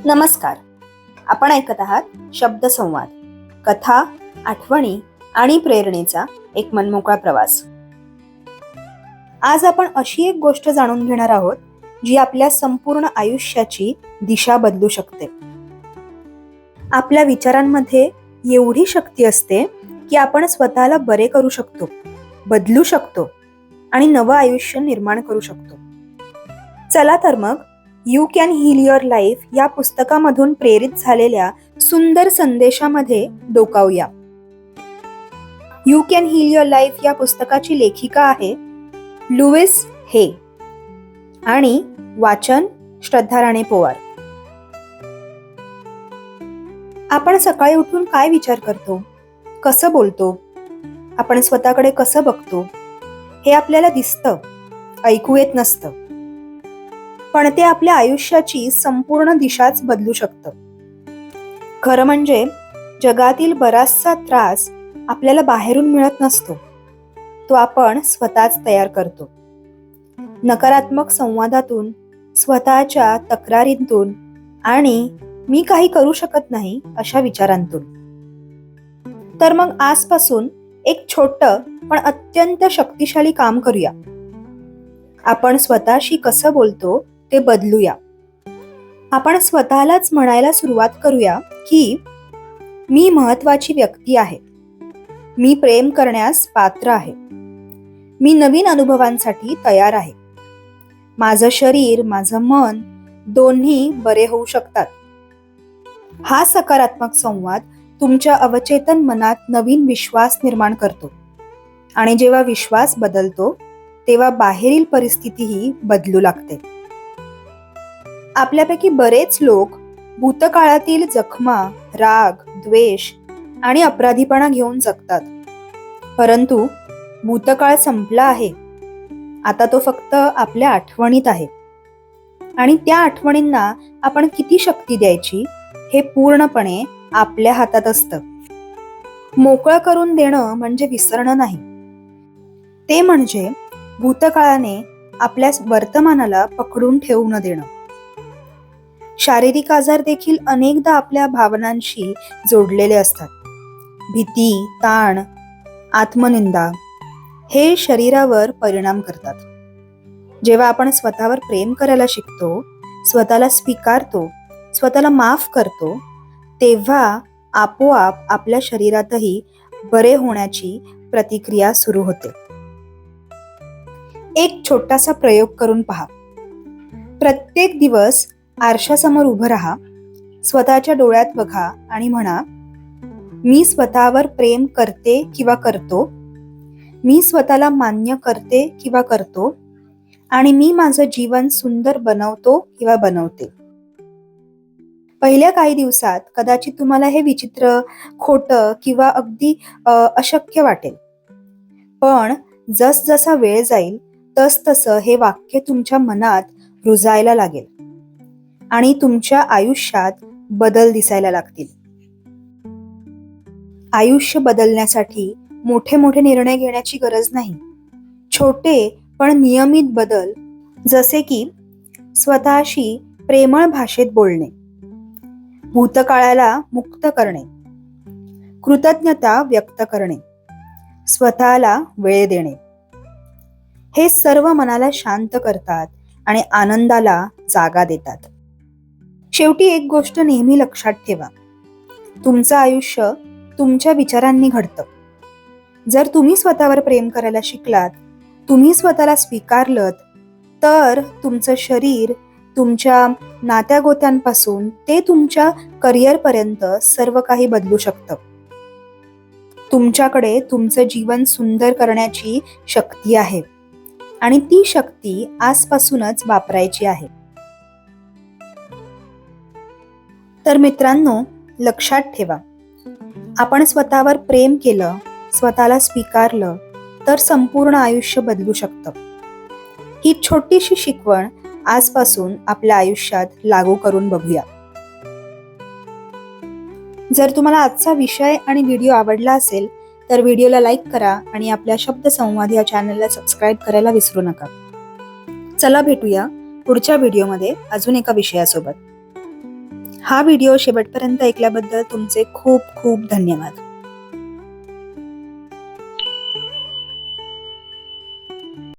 नमस्कार. आपण ऐकत आहात शब्दसंवाद, कथा, आठवणी आणि प्रेरणेचा एक मनमोकळा प्रवास. आज आपण अशी एक गोष्ट जाणून घेणार आहोत जी आपल्या संपूर्ण आयुष्याची दिशा बदलू शकते. आपल्या विचारांमध्ये एवढी शक्ती असते की आपण स्वतःला बरे करू शकतो, बदलू शकतो आणि नवं आयुष्य निर्माण करू शकतो. चला तर मग you can heal your life या पुस्तकामधून प्रेरित झालेल्या सुंदर संदेशामध्ये डोकावूया. You can heal your life या पुस्तकाची लेखिका आहे लुईस हे आणि वाचन श्रद्धा राणे पोवार. आपण सकाळी उठून काय विचार करतो, कसं बोलतो, आपण स्वतःकडे कसं बघतो हे आपल्याला दिसतं, ऐकू येत नसतं, पण ते आपल्या आयुष्याची संपूर्ण दिशाच बदलू शकतं. खरं म्हणजे जगातील बराचसा त्रास आपल्याला बाहेरून मिळत नसतो, तो आपण स्वतःच तयार करतो. नकारात्मक संवादातून, स्वतःच्या तक्रारींतून आणि मी काही करू शकत नाही अशा विचारांतून. तर मग आजपासून एक छोटं पण अत्यंत शक्तिशाली काम करूया. आपण स्वतःशी कसं बोलतो ते बदलूया. आपण स्वतःलाच म्हणायला सुरुवात करूया की मी महत्वाची व्यक्ती आहे, मी प्रेम करण्यास पात्र आहे, मी नवीन अनुभवांसाठी तयार आहे, माझं शरीर, माझं मन दोन्ही बरे होऊ शकतात. हा सकारात्मक संवाद तुमच्या अवचेतन मनात नवीन विश्वास निर्माण करतो आणि जेव्हा विश्वास बदलतो तेव्हा बाहेरील परिस्थितीही बदलू लागते. आपल्यापैकी बरेच लोक भूतकाळातील जखमा, राग, द्वेष आणि अपराधीपणा घेऊन जगतात. परंतु भूतकाळ संपला आहे, आता तो फक्त आपल्या आठवणीत आहे आणि त्या आठवणींना आपण किती शक्ती द्यायची हे पूर्णपणे आपल्या हातात असतं. मोकळं करून देणं म्हणजे विसरणं नाही, ते म्हणजे भूतकाळाने आपल्या वर्तमानाला पकडून ठेवू न देणं. शारीरिक आजार देखील अनेकदा आपल्या भावनांशी जोडलेले असतात. भीती, ताण, आत्मनिंदा हे शरीरावर परिणाम करतात. जेव्हा आपण स्वतःवर प्रेम करायला शिकतो, स्वतःला स्वीकारतो, स्वतःला माफ करतो, तेव्हा आपोआप आपल्या शरीरातही बरे होण्याची प्रतिक्रिया सुरू होते. एक छोटासा प्रयोग करून पहा. प्रत्येक दिवस आरशासमोर उभं राहा, स्वतःच्या डोळ्यात बघा आणि म्हणा, मी स्वतःवर प्रेम करते किंवा करतो, मी स्वतःला मान्य करते किंवा करतो आणि मी माझं जीवन सुंदर बनवतो किंवा बनवते. पहिल्या काही दिवसात कदाचित तुम्हाला हे विचित्र, खोटं किंवा अगदी अशक्य वाटेल, पण जसजसा वेळ जाईल तसतसं हे वाक्य तुमच्या मनात रुजायला लागेल आणि तुमच्या आयुष्यात बदल दिसायला लागतील. आयुष्य बदलण्यासाठी मोठे मोठे निर्णय घेण्याची गरज नाही. छोटे पण नियमित बदल, जसे की स्वतःशी प्रेमळ भाषेत बोलणे, भूतकाळाला मुक्त करणे, कृतज्ञता व्यक्त करणे, स्वतःला वेळ देणे, हे सर्व मनाला शांत करतात आणि आनंदाला जागा देतात. शेवटी एक गोष्ट नेहमी लक्षात ठेवा, तुमचं आयुष्य तुमच्या विचारांनी घडतं. जर तुम्ही स्वतःवर प्रेम करायला शिकलात, तुम्ही स्वतःला स्वीकारलत, तर तुमचं शरीर, तुमच्या नात्यागोत्यांपासून ते तुमच्या करिअरपर्यंत सर्व काही बदलू शकतं. तुमच्याकडे तुमचं जीवन सुंदर करण्याची शक्ती आहे आणि ती शक्ती आजपासूनच वापरायची आहे. तर मित्रांनो, लक्षात ठेवा, आपण स्वतःवर प्रेम केलं, स्वतःला स्वीकारलं तर संपूर्ण आयुष्य बदलू शकतं. ही छोटीशी शिकवण आजपासून आपल्या आयुष्यात लागू करून बघूया. जर तुम्हाला आजचा विषय आणि व्हिडिओ आवडला असेल तर व्हिडिओला लाईक करा आणि आपल्या शब्दसंवाद या चॅनलला सबस्क्राईब करायला विसरू नका. चला भेटूया पुढच्या व्हिडिओमध्ये अजून एका विषयासोबत. हा व्हिडिओ शेवटपर्यंत ऐकल्याबद्दल तुमचे खूप खूप धन्यवाद.